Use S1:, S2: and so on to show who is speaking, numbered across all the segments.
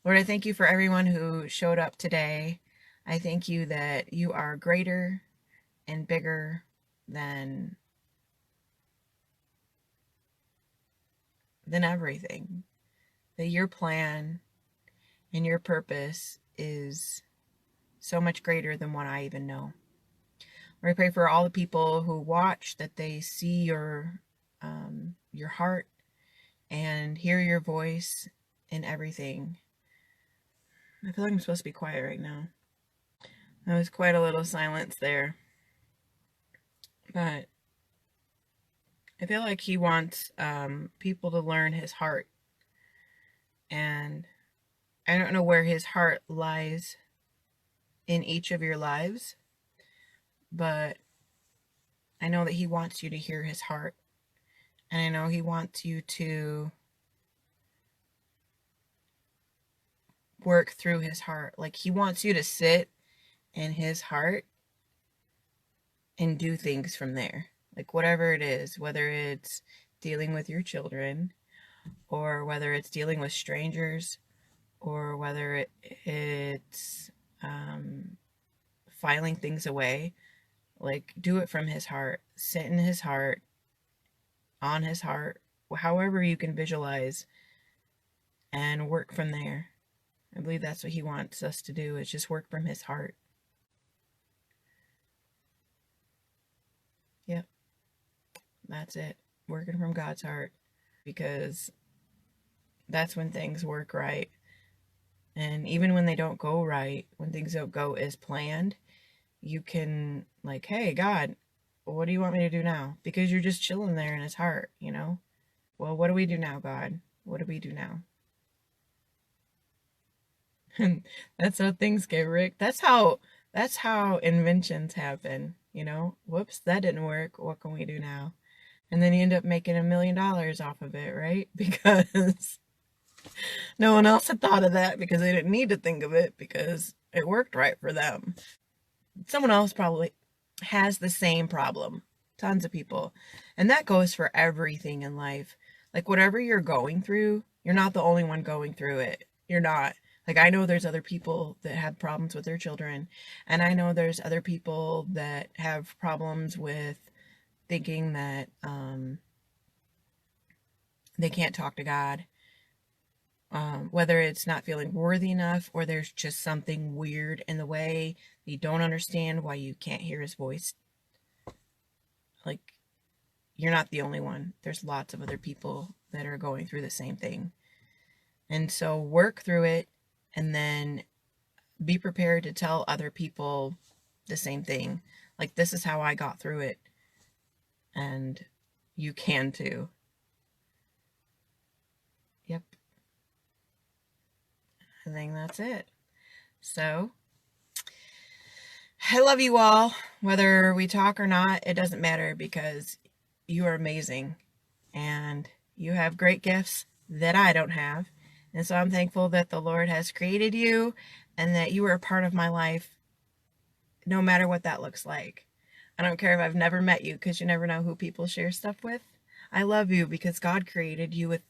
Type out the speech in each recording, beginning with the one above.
S1: Lord, I thank you for everyone who showed up today. I thank you that you are greater and bigger than everything. That your plan and your purpose is so much greater than what I even know. Lord, I pray for all the people who watch that they see your heart and hear your voice in everything. I feel like I'm supposed to be quiet right now. There was quite a little silence there, but I feel like he wants people to learn his heart, and I don't know where his heart lies in each of your lives, but I know that he wants you to hear his heart, and I know he wants you to work through his heart. Like he wants you to sit in his heart and do things from there. Like whatever it is, whether it's dealing with your children, or whether it's dealing with strangers, or whether it's filing things away. Like, do it from his heart, sit in his heart, on his heart, however you can visualize, and work from there. I believe that's what he wants us to do, is just work from his heart. Yep, that's it. Working from God's heart, because that's when things work right. And even when they don't go right, when things don't go as planned, you can, like, hey, God, what do you want me to do now? Because you're just chilling there in his heart, you know? Well, what do we do now, God? What do we do now? That's how things get rigged. That's how inventions happen, you know? Whoops, that didn't work. What can we do now? And then you end up making $1 million off of it, right? Because no one else had thought of that, because they didn't need to think of it, because it worked right for them. Someone else probably has the same problem. Tons of people. And that goes for everything in life. Like whatever you're going through, you're not the only one going through it. You're not. Like I know there's other people that have problems with their children, and I know there's other people that have problems with thinking that they can't talk to God, whether it's not feeling worthy enough, or there's just something weird in the way that you don't understand why you can't hear his voice. Like, you're not the only one. There's lots of other people that are going through the same thing. And so work through it, and then be prepared to tell other people the same thing. Like, this is how I got through it, and you can too. Yep. I think that's it. So, I love you all. Whether we talk or not, it doesn't matter, because you are amazing and you have great gifts that I don't have. And so I'm thankful that the Lord has created you and that you are a part of my life, no matter what that looks like. I don't care if I've never met you, because you never know who people share stuff with. I love you because God created you with.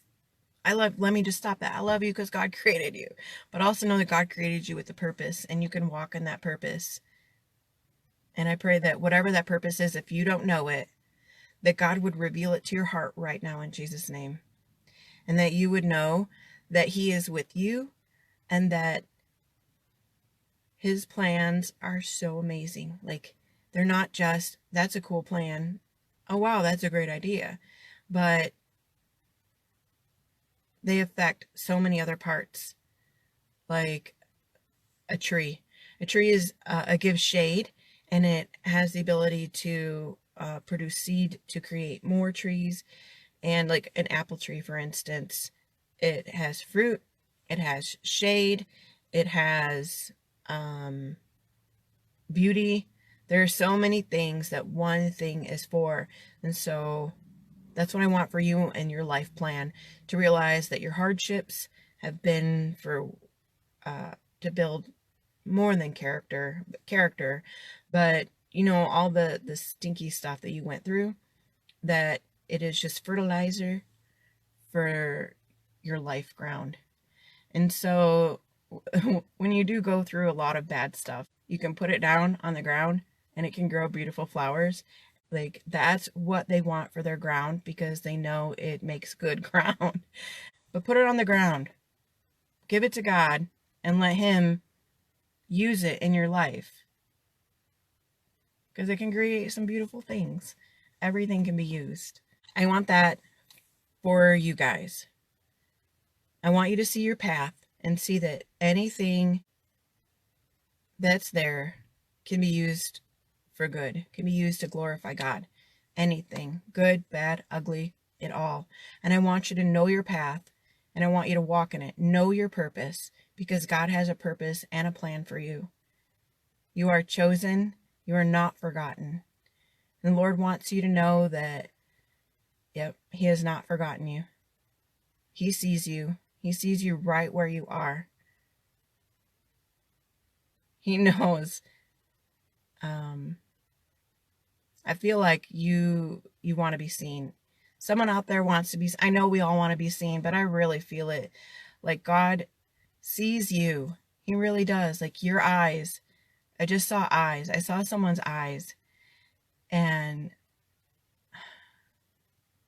S1: Let me just stop that. I love you because God created you. But also know that God created you with a purpose, and you can walk in that purpose. And I pray that whatever that purpose is, if you don't know it, that God would reveal it to your heart right now in Jesus' name. And that you would know that He is with you, and that His plans are so amazing. Like, they're not just, that's a cool plan. Oh, wow, that's a great idea. But they affect so many other parts, like a tree. A tree is it gives shade, and it has the ability to produce seed to create more trees. And like an apple tree, for instance, it has fruit, it has shade, it has beauty. There are so many things that one thing is for. And so that's what I want for you and your life plan, to realize that your hardships have been for to build more than character, but you know, all the stinky stuff that you went through, that it is just fertilizer for your life ground. And so when you do go through a lot of bad stuff, you can put it down on the ground and it can grow beautiful flowers. Like that's what they want for their ground because they know it makes good ground. But put it on the ground, give it to God, and let Him use it in your life because it can create some beautiful things. Everything can be used. I want that for you guys. I want you to see your path and see that anything that's there can be used for good, can be used to glorify God. Anything, good, bad, ugly, it all. And I want you to know your path and I want you to walk in it. Know your purpose because God has a purpose and a plan for you. You are chosen. You are not forgotten. And the Lord wants you to know that, yep, He has not forgotten you. He sees you. He sees you right where you are. He knows. I feel like you want to be seen. Someone out there wants to be, I know we all want to be seen, but I really feel it. Like God sees you. He really does. Like your eyes. I just saw eyes. I saw someone's eyes. And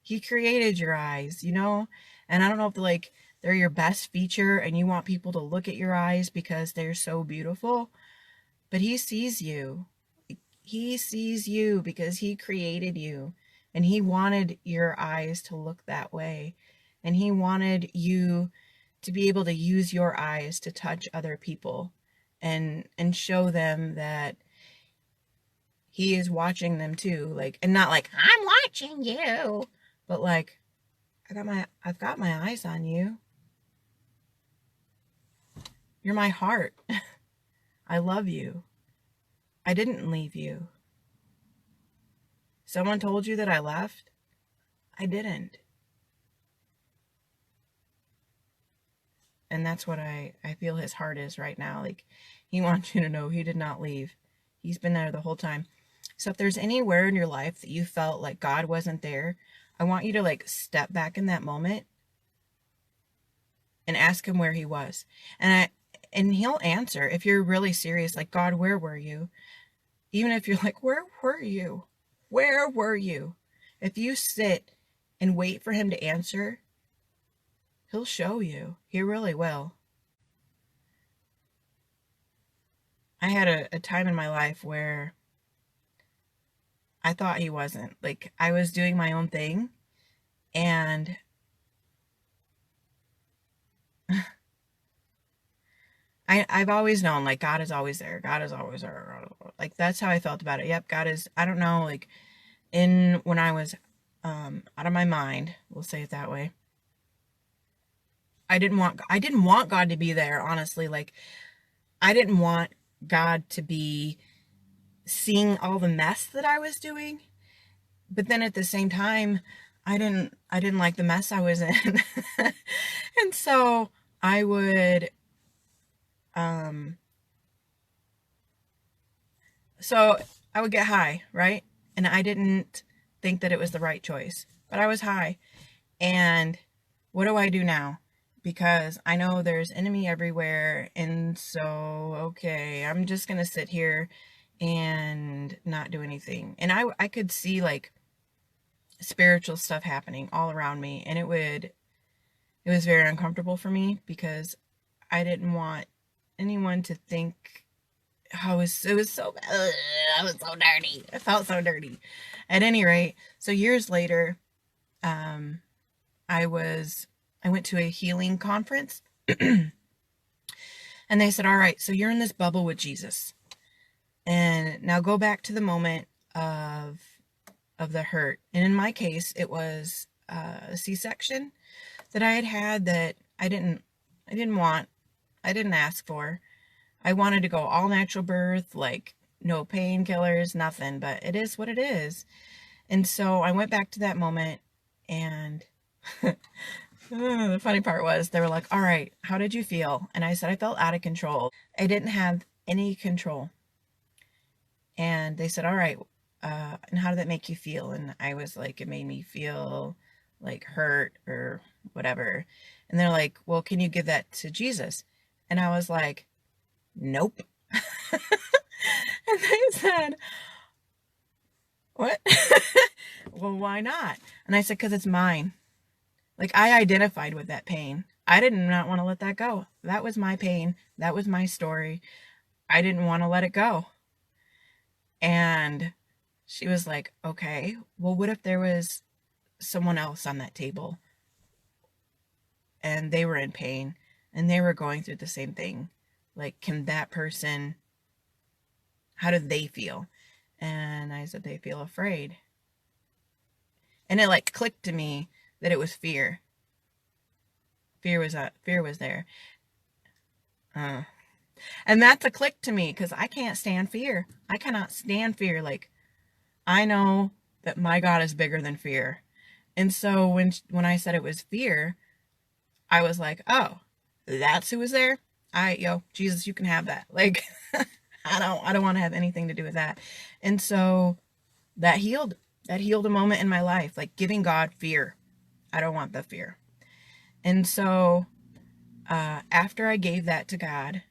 S1: He created your eyes, you know? And I don't know if like they're your best feature and you want people to look at your eyes because they're so beautiful, but He sees you. He sees you because He created you and He wanted your eyes to look that way. And He wanted you to be able to use your eyes to touch other people and show them that He is watching them too. Like, and not like, I'm watching you, but like, I've got my eyes on you. You're my heart. I love you. I didn't leave you. Someone told you that I left? I didn't. And that's what I feel His heart is right now. Like He wants you to know He did not leave. He's been there the whole time. So if there's anywhere in your life that you felt like God wasn't there, I want you to like step back in that moment and ask Him where He was. And He'll answer if you're really serious, like, God, where were you? Even if you're like, where were you? Where were you? If you sit and wait for Him to answer, He'll show you. He really will. I had a time in my life where I thought He wasn't. Like, I was doing my own thing, and I've always known, like, God is always there. God is always there. Like, that's how I felt about it. Yep, God is, I don't know, like, when I was out of my mind, we'll say it that way. I didn't want God to be there, honestly. Like, I didn't want God to be seeing all the mess that I was doing. But then at the same time, I didn't like the mess I was in. And so I would get high, right? And I didn't think that it was the right choice, but I was high. And what do I do now? Because I know there's enemy everywhere. And so, okay, I'm just going to sit here and not do anything. And I could see like spiritual stuff happening all around me. And it was very uncomfortable for me because I didn't want anyone to think it was so bad. I was so dirty. I felt so dirty. At any rate, so years later, I went to a healing conference and they said, all right, so you're in this bubble with Jesus. And now go back to the moment of the hurt. And in my case, it was a C-section that I had that I didn't want. I didn't ask for. I wanted to go all natural birth, like no painkillers, nothing, but it is what it is. And so I went back to that moment and the funny part was they were like, all right, how did you feel? And I said, I felt out of control. I didn't have any control. And they said, all right, and how did that make you feel? And I was like, it made me feel like hurt or whatever. And they're like, well, can you give that to Jesus? And I was like, nope. And they said, what? Well, why not? And I said, because it's mine. Like, I identified with that pain. I did not want to let that go. That was my pain. That was my story. I didn't want to let it go. And she was like, okay, well, what if there was someone else on that table and they were in pain and they were going through the same thing? Like, can that person, how do they feel? And I said, they feel afraid. And it like clicked to me that it was fear. Fear was there. And that's a click to me because I can't stand fear. I cannot stand fear. Like, I know that my God is bigger than fear. And so when I said it was fear, I was like, oh, that's who was there? Jesus, you can have that. Like, I don't want to have anything to do with that. And so that healed a moment in my life, like giving God fear. I don't want the fear. And so after I gave that to God,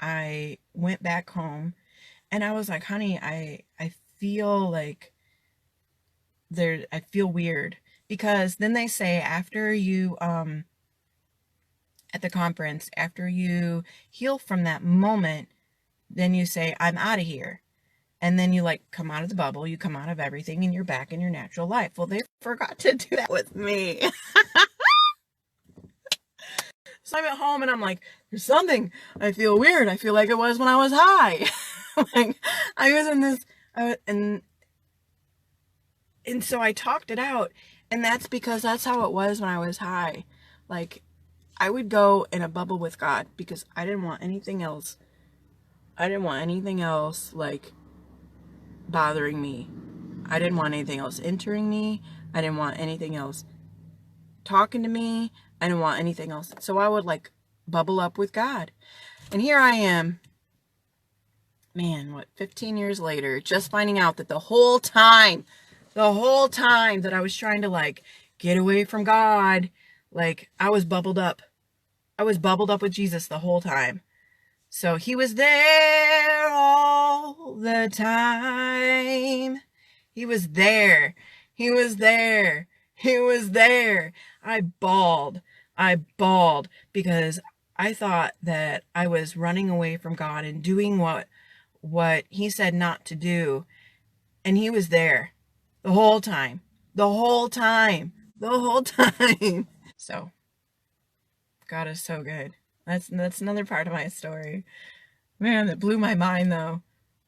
S1: I went back home and I was like, honey, I feel like I feel weird, because then they say after you at the conference, after you heal from that moment, then you say, I'm out of here. And then you like come out of the bubble, you come out of everything, and you're back in your natural life. Well, they forgot to do that with me. So I'm at home and I'm like, there's something. I feel weird. I feel like it was when I was high. Like, I was in this, and so I talked it out. And that's because that's how it was when I was high. Like, I would go in a bubble with God because I didn't want anything else. I didn't want anything else, like, bothering me. I didn't want anything else entering me. I didn't want anything else talking to me. I didn't want anything else. So I would, like, bubble up with God. And here I am, man, 15 years later, just finding out that the whole time that I was trying to, like, get away from God, like, I was bubbled up. I was bubbled up with Jesus the whole time. So he was there all the time. He was there. He was there. He was there. I bawled because I thought that I was running away from God and doing what he said not to do. And he was there the whole time. The whole time. The whole time. So God is so good. That's another part of my story. Man, that blew my mind though.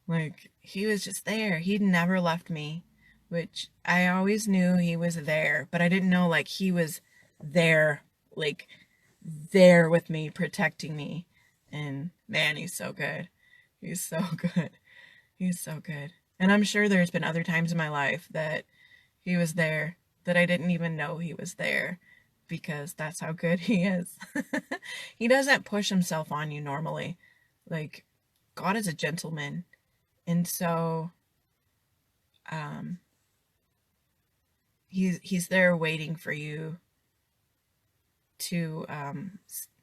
S1: Like, he was just there. He'd never left me, which I always knew he was there, but I didn't know, like, he was there, like, there with me, protecting me. And man, he's so good. He's so good. He's so good. And I'm sure there's been other times in my life that he was there that I didn't even know he was there, because that's how good he is. He doesn't push himself on you normally. Like, God is a gentleman. And so he's there waiting for you to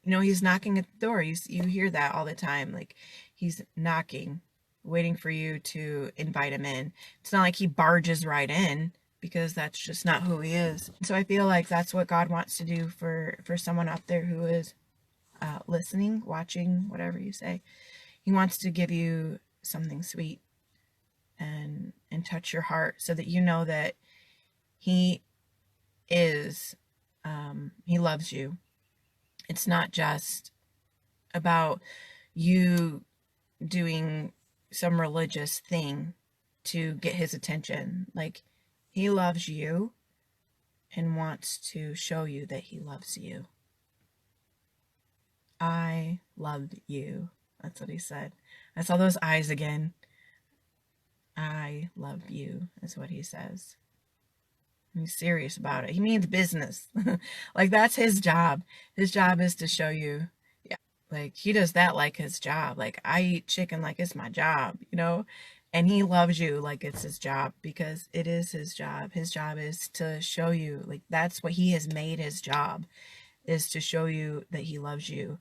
S1: he's knocking at the door. You hear that all the time. Like, he's knocking, waiting for you to invite him in. It's not like he barges right in, because that's just not who he is. So I feel like that's what God wants to do for someone out there who is listening, watching, whatever you say. He wants to give you something sweet and touch your heart, so that you know that he is, he loves you. It's not just about you doing some religious thing to get his attention. Like, he loves you and wants to show you that he loves you. I love you. That's what he said. I saw those eyes again. I love you, is what he says. He's serious about it. He means business. Like, that's his job. His job is to show you. Yeah. Like, he does that like his job. Like, I eat chicken like it's my job, And he loves you like it's his job, because it is his job. His job is to show you, like, that's what he has made his job, is to show you that he loves you.